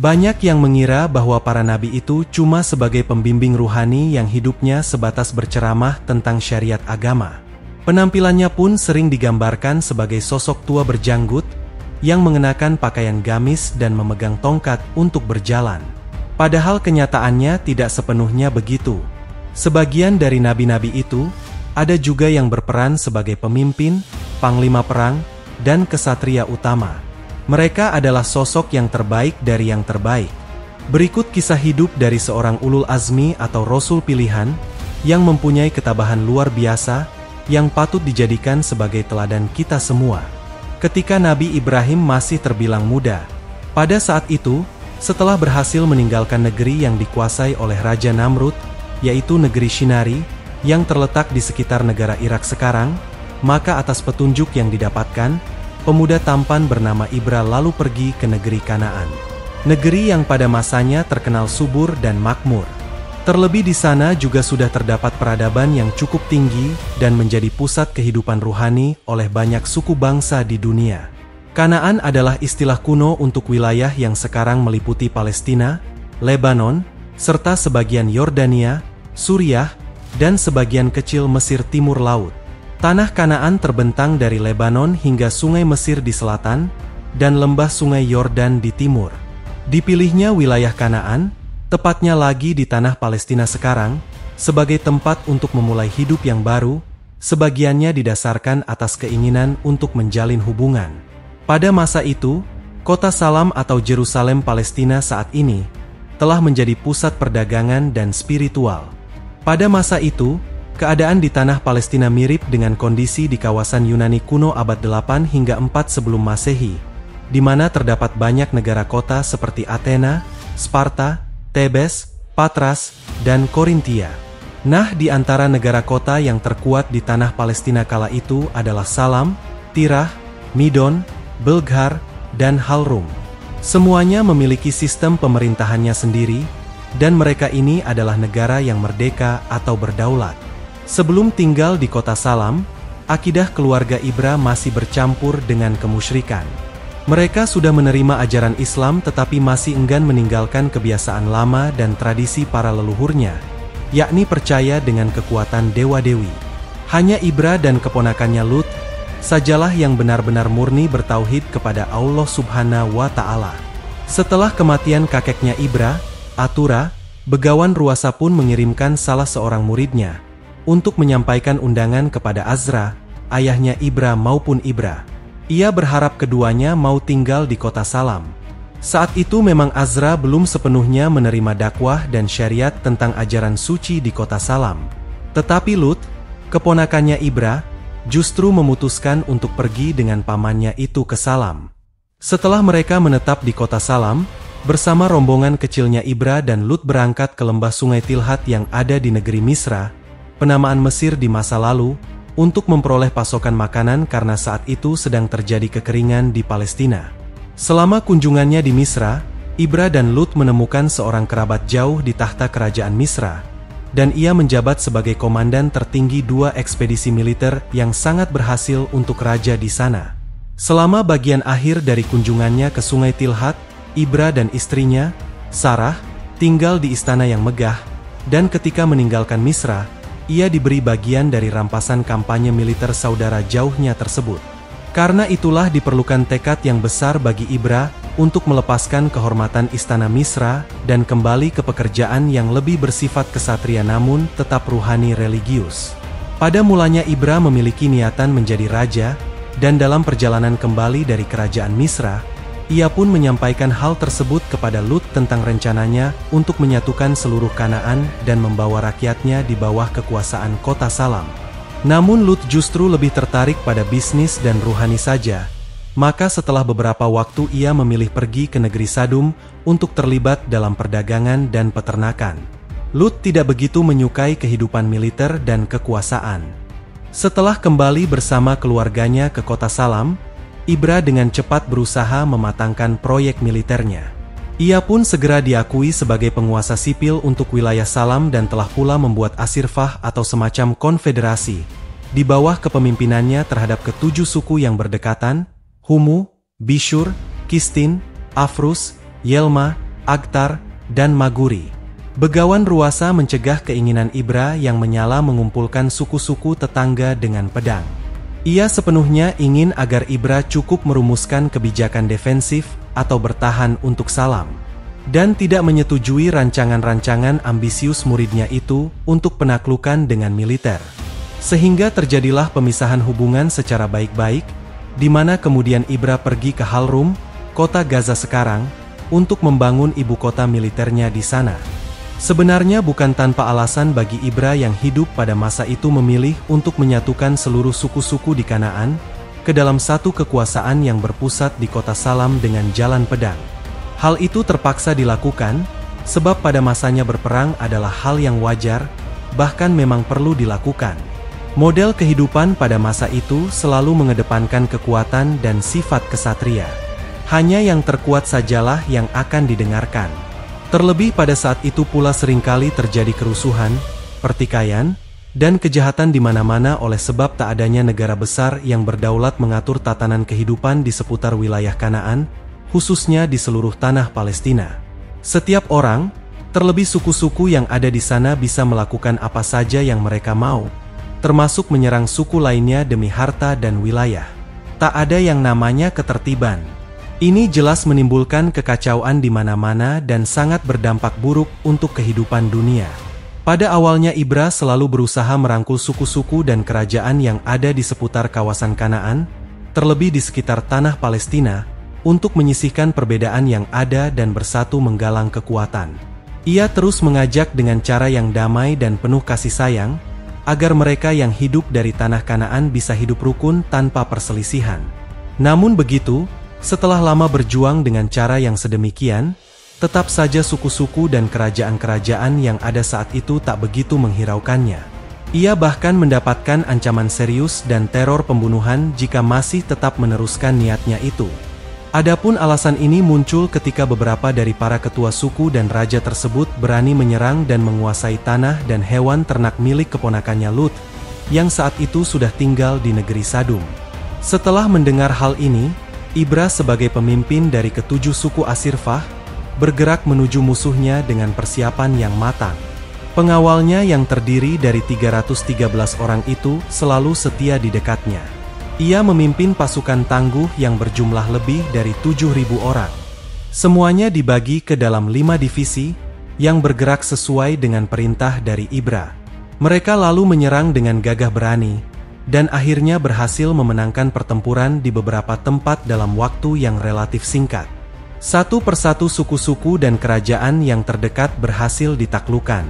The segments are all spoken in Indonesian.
Banyak yang mengira bahwa para nabi itu cuma sebagai pembimbing ruhani yang hidupnya sebatas berceramah tentang syariat agama. Penampilannya pun sering digambarkan sebagai sosok tua berjanggut yang mengenakan pakaian gamis dan memegang tongkat untuk berjalan. Padahal kenyataannya tidak sepenuhnya begitu. Sebagian dari nabi-nabi itu ada juga yang berperan sebagai pemimpin, panglima perang, dan kesatria utama. Mereka adalah sosok yang terbaik dari yang terbaik. Berikut kisah hidup dari seorang ulul azmi atau rasul pilihan yang mempunyai ketabahan luar biasa yang patut dijadikan sebagai teladan kita semua. Ketika Nabi Ibrahim masih terbilang muda, pada saat itu, setelah berhasil meninggalkan negeri yang dikuasai oleh Raja Namrud, yaitu negeri Shinari, yang terletak di sekitar negara Irak sekarang, maka atas petunjuk yang didapatkan, pemuda tampan bernama Ibra lalu pergi ke negeri Kanaan. Negeri yang pada masanya terkenal subur dan makmur. Terlebih di sana juga sudah terdapat peradaban yang cukup tinggi dan menjadi pusat kehidupan ruhani oleh banyak suku bangsa di dunia. Kanaan adalah istilah kuno untuk wilayah yang sekarang meliputi Palestina, Lebanon, serta sebagian Yordania, Suriah, dan sebagian kecil Mesir Timur Laut. Tanah Kanaan terbentang dari Lebanon hingga Sungai Mesir di selatan, dan lembah Sungai Yordan di timur. Dipilihnya wilayah Kanaan, tepatnya lagi di tanah Palestina sekarang, sebagai tempat untuk memulai hidup yang baru, sebagiannya didasarkan atas keinginan untuk menjalin hubungan. Pada masa itu, kota Salam atau Yerusalem Palestina saat ini, telah menjadi pusat perdagangan dan spiritual. Pada masa itu, keadaan di tanah Palestina mirip dengan kondisi di kawasan Yunani kuno abad 8 hingga 4 sebelum Masehi, di mana terdapat banyak negara kota seperti Athena, Sparta, Tebes, Patras, dan Korintia. Nah, di antara negara kota yang terkuat di tanah Palestina kala itu adalah Salam, Tirah, Midon, Belghar, dan Halrum. Semuanya memiliki sistem pemerintahannya sendiri, dan mereka ini adalah negara yang merdeka atau berdaulat. Sebelum tinggal di kota Salam, akidah keluarga Ibra masih bercampur dengan kemusyrikan. Mereka sudah menerima ajaran Islam tetapi masih enggan meninggalkan kebiasaan lama dan tradisi para leluhurnya, yakni percaya dengan kekuatan dewa-dewi. Hanya Ibra dan keponakannya Lut sajalah yang benar-benar murni bertauhid kepada Allah Subhanahu wa Ta'ala. Setelah kematian kakeknya Ibra, Atura, Begawan Ruasa pun mengirimkan salah seorang muridnya untuk menyampaikan undangan kepada Azra, ayahnya Ibra maupun Ibra. Ia berharap keduanya mau tinggal di kota Salam. Saat itu memang Azra belum sepenuhnya menerima dakwah dan syariat tentang ajaran suci di kota Salam. Tetapi Lut, keponakannya Ibra, justru memutuskan untuk pergi dengan pamannya itu ke Salam. Setelah mereka menetap di kota Salam, bersama rombongan kecilnya Ibra dan Lut berangkat ke lembah Sungai Tilhat yang ada di negeri Misra, penamaan Mesir di masa lalu, untuk memperoleh pasokan makanan karena saat itu sedang terjadi kekeringan di Palestina. Selama kunjungannya di Misra, Ibra dan Lut menemukan seorang kerabat jauh di tahta kerajaan Misra, dan ia menjabat sebagai komandan tertinggi 2 ekspedisi militer yang sangat berhasil untuk raja di sana. Selama bagian akhir dari kunjungannya ke Sungai Tilhat, Ibra dan istrinya, Sarah, tinggal di istana yang megah, dan ketika meninggalkan Misra, ia diberi bagian dari rampasan kampanye militer saudara jauhnya tersebut. Karena itulah diperlukan tekad yang besar bagi Ibra untuk melepaskan kehormatan istana Misra dan kembali ke pekerjaan yang lebih bersifat kesatria namun tetap ruhani religius. Pada mulanya Ibra memiliki niatan menjadi raja, dan dalam perjalanan kembali dari kerajaan Misra, ia pun menyampaikan hal tersebut kepada Lut tentang rencananya untuk menyatukan seluruh Kanaan dan membawa rakyatnya di bawah kekuasaan kota Salam. Namun Lut justru lebih tertarik pada bisnis dan ruhani saja. Maka setelah beberapa waktu ia memilih pergi ke negeri Sadum untuk terlibat dalam perdagangan dan peternakan. Lut tidak begitu menyukai kehidupan militer dan kekuasaan. Setelah kembali bersama keluarganya ke kota Salam, Ibra dengan cepat berusaha mematangkan proyek militernya. Ia pun segera diakui sebagai penguasa sipil untuk wilayah Salam dan telah pula membuat asirfah atau semacam konfederasi di bawah kepemimpinannya terhadap ke-7 suku yang berdekatan, Humu, Bishur, Kistin, Afrus, Yelma, Agtar, dan Maguri. Begawan Ruwasa mencegah keinginan Ibra yang menyala mengumpulkan suku-suku tetangga dengan pedang. Ia sepenuhnya ingin agar Ibra cukup merumuskan kebijakan defensif atau bertahan untuk Salam, dan tidak menyetujui rancangan-rancangan ambisius muridnya itu untuk penaklukan dengan militer. Sehingga terjadilah pemisahan hubungan secara baik-baik, di mana kemudian Ibra pergi ke Halrum, kota Gaza sekarang, untuk membangun ibu kota militernya di sana. Sebenarnya bukan tanpa alasan bagi Ibra yang hidup pada masa itu memilih untuk menyatukan seluruh suku-suku di Kanaan ke dalam satu kekuasaan yang berpusat di kota Salam dengan jalan pedang. Hal itu terpaksa dilakukan, sebab pada masanya berperang adalah hal yang wajar, bahkan memang perlu dilakukan. Model kehidupan pada masa itu selalu mengedepankan kekuatan dan sifat kesatria. Hanya yang terkuat sajalah yang akan didengarkan. Terlebih pada saat itu pula seringkali terjadi kerusuhan, pertikaian, dan kejahatan di mana-mana oleh sebab tak adanya negara besar yang berdaulat mengatur tatanan kehidupan di seputar wilayah Kanaan, khususnya di seluruh tanah Palestina. Setiap orang, terlebih suku-suku yang ada di sana bisa melakukan apa saja yang mereka mau, termasuk menyerang suku lainnya demi harta dan wilayah. Tak ada yang namanya ketertiban. Ini jelas menimbulkan kekacauan di mana-mana dan sangat berdampak buruk untuk kehidupan dunia. Pada awalnya Ibra selalu berusaha merangkul suku-suku dan kerajaan yang ada di seputar kawasan Kanaan, terlebih di sekitar tanah Palestina, untuk menyisihkan perbedaan yang ada dan bersatu menggalang kekuatan. Ia terus mengajak dengan cara yang damai dan penuh kasih sayang, agar mereka yang hidup dari tanah Kanaan bisa hidup rukun tanpa perselisihan. Namun begitu, setelah lama berjuang dengan cara yang sedemikian, tetap saja suku-suku dan kerajaan-kerajaan yang ada saat itu tak begitu menghiraukannya. Ia bahkan mendapatkan ancaman serius dan teror pembunuhan jika masih tetap meneruskan niatnya itu. Adapun alasan ini muncul ketika beberapa dari para ketua suku dan raja tersebut berani menyerang dan menguasai tanah dan hewan ternak milik keponakannya Lut, yang saat itu sudah tinggal di negeri Sadum. Setelah mendengar hal ini, Ibra sebagai pemimpin dari ketujuh suku Asirfah, bergerak menuju musuhnya dengan persiapan yang matang. Pengawalnya yang terdiri dari 313 orang itu selalu setia di dekatnya. Ia memimpin pasukan tangguh yang berjumlah lebih dari 7.000 orang. Semuanya dibagi ke dalam 5 divisi, yang bergerak sesuai dengan perintah dari Ibra. Mereka lalu menyerang dengan gagah berani, dan akhirnya berhasil memenangkan pertempuran di beberapa tempat dalam waktu yang relatif singkat. Satu persatu suku-suku dan kerajaan yang terdekat berhasil ditaklukkan.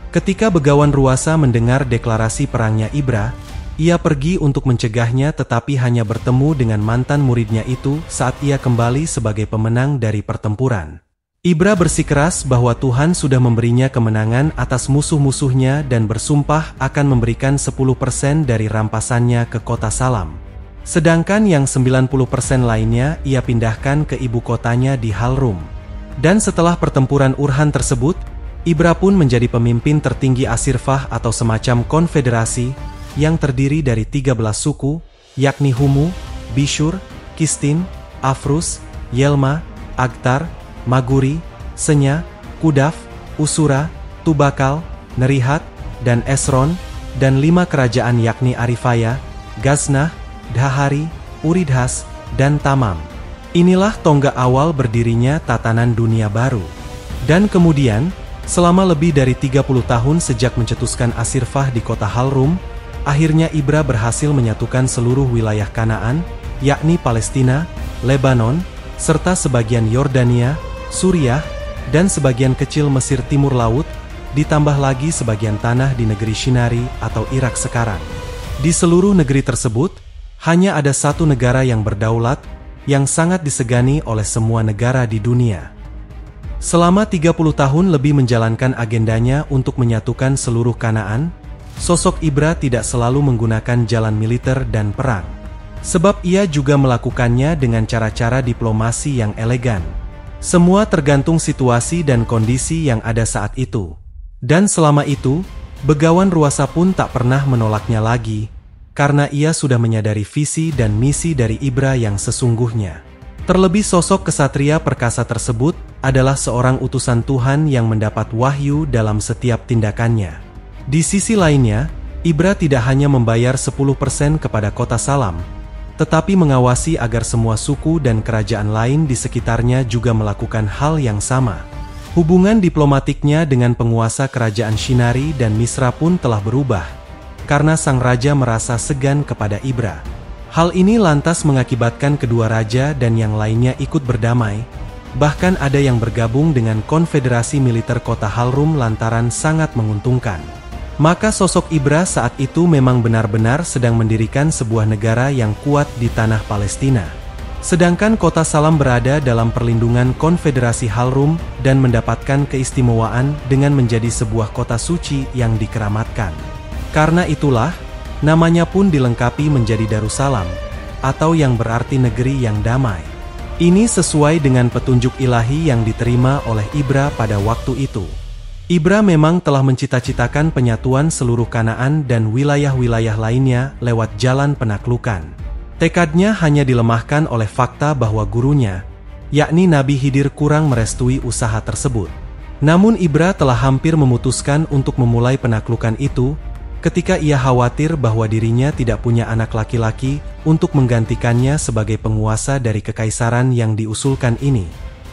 Ketika Begawan Ruwasa mendengar deklarasi perangnya Ibra, ia pergi untuk mencegahnya tetapi hanya bertemu dengan mantan muridnya itu saat ia kembali sebagai pemenang dari pertempuran. Ibra bersikeras bahwa Tuhan sudah memberinya kemenangan atas musuh-musuhnya dan bersumpah akan memberikan 10% dari rampasannya ke kota Salam. Sedangkan yang 90% lainnya ia pindahkan ke ibu kotanya di Halrum. Dan setelah pertempuran Urhan tersebut, Ibra pun menjadi pemimpin tertinggi Asirfah atau semacam konfederasi yang terdiri dari 13 suku, yakni Humu, Bishur, Kistin, Afrus, Yelma, Agtar, Maguri, Senya, Kudaf, Usura, Tubakal, Nerihat, dan Esron, dan 5 kerajaan yakni Arifaya, Gaznah, Dhahari, Uridhas, dan Tamam. Inilah tonggak awal berdirinya tatanan dunia baru. Dan kemudian, selama lebih dari 30 tahun sejak mencetuskan Asirfah di kota Halrum, akhirnya Ibra berhasil menyatukan seluruh wilayah Kanaan, yakni Palestina, Lebanon, serta sebagian Yordania, Suriah, dan sebagian kecil Mesir Timur Laut, ditambah lagi sebagian tanah di negeri Shinari atau Irak sekarang. Di seluruh negeri tersebut, hanya ada satu negara yang berdaulat, yang sangat disegani oleh semua negara di dunia. Selama 30 tahun lebih menjalankan agendanya untuk menyatukan seluruh Kanaan, sosok Ibra tidak selalu menggunakan jalan militer dan perang. Sebab ia juga melakukannya dengan cara-cara diplomasi yang elegan. Semua tergantung situasi dan kondisi yang ada saat itu. Dan selama itu, Begawan Ruwasa pun tak pernah menolaknya lagi, karena ia sudah menyadari visi dan misi dari Ibra yang sesungguhnya. Terlebih sosok kesatria perkasa tersebut adalah seorang utusan Tuhan yang mendapat wahyu dalam setiap tindakannya. Di sisi lainnya, Ibra tidak hanya membayar 10% kepada kota Salam, tetapi mengawasi agar semua suku dan kerajaan lain di sekitarnya juga melakukan hal yang sama. Hubungan diplomatiknya dengan penguasa kerajaan Shinari dan Misra pun telah berubah, karena sang raja merasa segan kepada Ibra. Hal ini lantas mengakibatkan kedua raja dan yang lainnya ikut berdamai, bahkan ada yang bergabung dengan konfederasi militer kota Halrum lantaran sangat menguntungkan. Maka sosok Ibra saat itu memang benar-benar sedang mendirikan sebuah negara yang kuat di tanah Palestina. Sedangkan kota Salam berada dalam perlindungan konfederasi Halrum dan mendapatkan keistimewaan dengan menjadi sebuah kota suci yang dikeramatkan. Karena itulah, namanya pun dilengkapi menjadi Darussalam, atau yang berarti negeri yang damai. Ini sesuai dengan petunjuk ilahi yang diterima oleh Ibra pada waktu itu. Ibra memang telah mencita-citakan penyatuan seluruh Kanaan dan wilayah-wilayah lainnya lewat jalan penaklukan. Tekadnya hanya dilemahkan oleh fakta bahwa gurunya, yakni Nabi Khidir kurang merestui usaha tersebut. Namun Ibra telah hampir memutuskan untuk memulai penaklukan itu, ketika ia khawatir bahwa dirinya tidak punya anak laki-laki untuk menggantikannya sebagai penguasa dari kekaisaran yang diusulkan ini.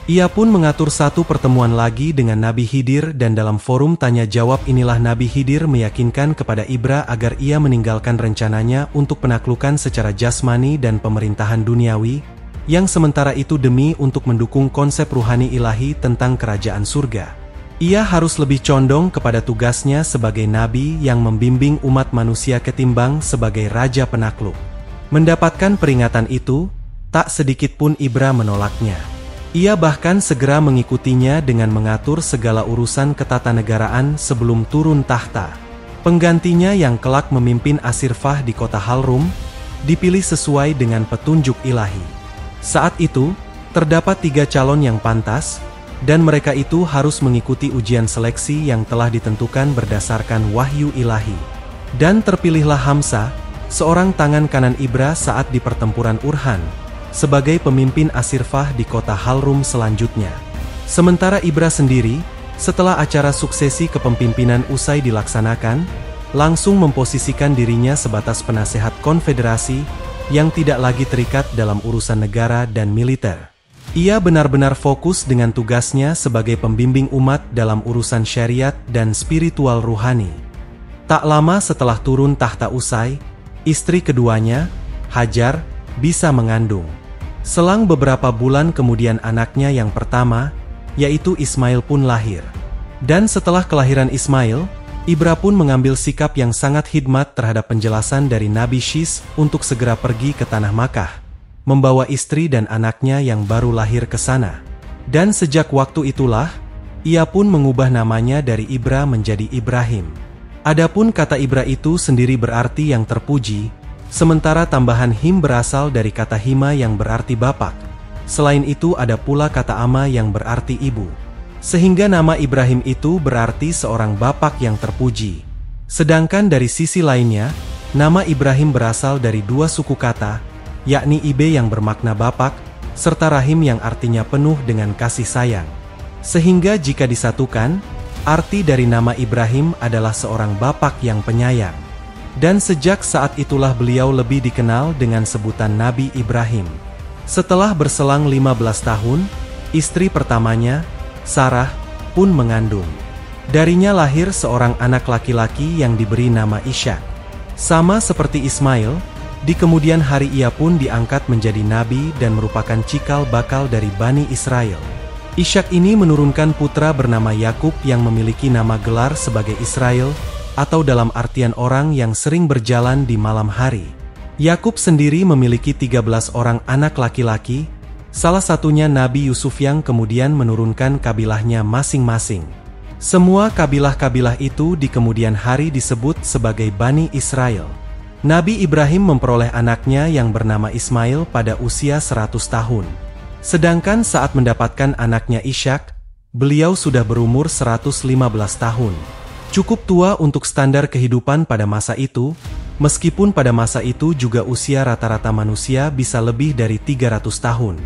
Ia pun mengatur satu pertemuan lagi dengan Nabi Khidir dan dalam forum tanya-jawab inilah Nabi Khidir meyakinkan kepada Ibra agar ia meninggalkan rencananya untuk penaklukan secara jasmani dan pemerintahan duniawi, yang sementara itu demi untuk mendukung konsep ruhani ilahi tentang kerajaan surga. Ia harus lebih condong kepada tugasnya sebagai Nabi yang membimbing umat manusia ketimbang sebagai Raja Penakluk. Mendapatkan peringatan itu, tak sedikit pun Ibra menolaknya. Ia bahkan segera mengikutinya dengan mengatur segala urusan ketatanegaraan sebelum turun tahta. Penggantinya yang kelak memimpin Asirfah di kota Halrum, dipilih sesuai dengan petunjuk ilahi. Saat itu, terdapat 3 calon yang pantas, dan mereka itu harus mengikuti ujian seleksi yang telah ditentukan berdasarkan wahyu ilahi. Dan terpilihlah Hamsa, seorang tangan kanan Ibra saat di pertempuran Urhan, sebagai pemimpin Asirfah di kota Halrum selanjutnya. Sementara Ibra sendiri, setelah acara suksesi kepemimpinan usai dilaksanakan, langsung memposisikan dirinya sebatas penasehat konfederasi yang tidak lagi terikat dalam urusan negara dan militer. Ia benar-benar fokus dengan tugasnya sebagai pembimbing umat dalam urusan syariat dan spiritual ruhani. Tak lama setelah turun tahta usai, istri keduanya, Hajar, bisa mengandung. Selang beberapa bulan kemudian anaknya yang pertama, yaitu Ismail pun lahir. Dan setelah kelahiran Ismail, Ibra pun mengambil sikap yang sangat khidmat terhadap penjelasan dari Nabi Syis untuk segera pergi ke tanah Makkah, membawa istri dan anaknya yang baru lahir ke sana. Dan sejak waktu itulah, ia pun mengubah namanya dari Ibra menjadi Ibrahim. Adapun kata Ibra itu sendiri berarti yang terpuji, sementara tambahan him berasal dari kata hima yang berarti bapak. Selain itu ada pula kata ama yang berarti ibu. Sehingga nama Ibrahim itu berarti seorang bapak yang terpuji. Sedangkan dari sisi lainnya, nama Ibrahim berasal dari 2 suku kata, yakni ibe yang bermakna bapak, serta rahim yang artinya penuh dengan kasih sayang. Sehingga jika disatukan, arti dari nama Ibrahim adalah seorang bapak yang penyayang. Dan sejak saat itulah beliau lebih dikenal dengan sebutan Nabi Ibrahim. Setelah berselang 15 tahun, istri pertamanya, Sarah, pun mengandung. Darinya lahir seorang anak laki-laki yang diberi nama Ishak. Sama seperti Ismail, di kemudian hari ia pun diangkat menjadi nabi dan merupakan cikal bakal dari Bani Israel. Ishak ini menurunkan putra bernama Yakub yang memiliki nama gelar sebagai Israel, atau dalam artian orang yang sering berjalan di malam hari. Yakub sendiri memiliki 13 orang anak laki-laki, salah satunya Nabi Yusuf yang kemudian menurunkan kabilahnya masing-masing. Semua kabilah-kabilah itu di kemudian hari disebut sebagai Bani Israel. Nabi Ibrahim memperoleh anaknya yang bernama Ismail pada usia 100 tahun. Sedangkan saat mendapatkan anaknya Ishak, beliau sudah berumur 115 tahun. Cukup tua untuk standar kehidupan pada masa itu, meskipun pada masa itu juga usia rata-rata manusia bisa lebih dari 300 tahun.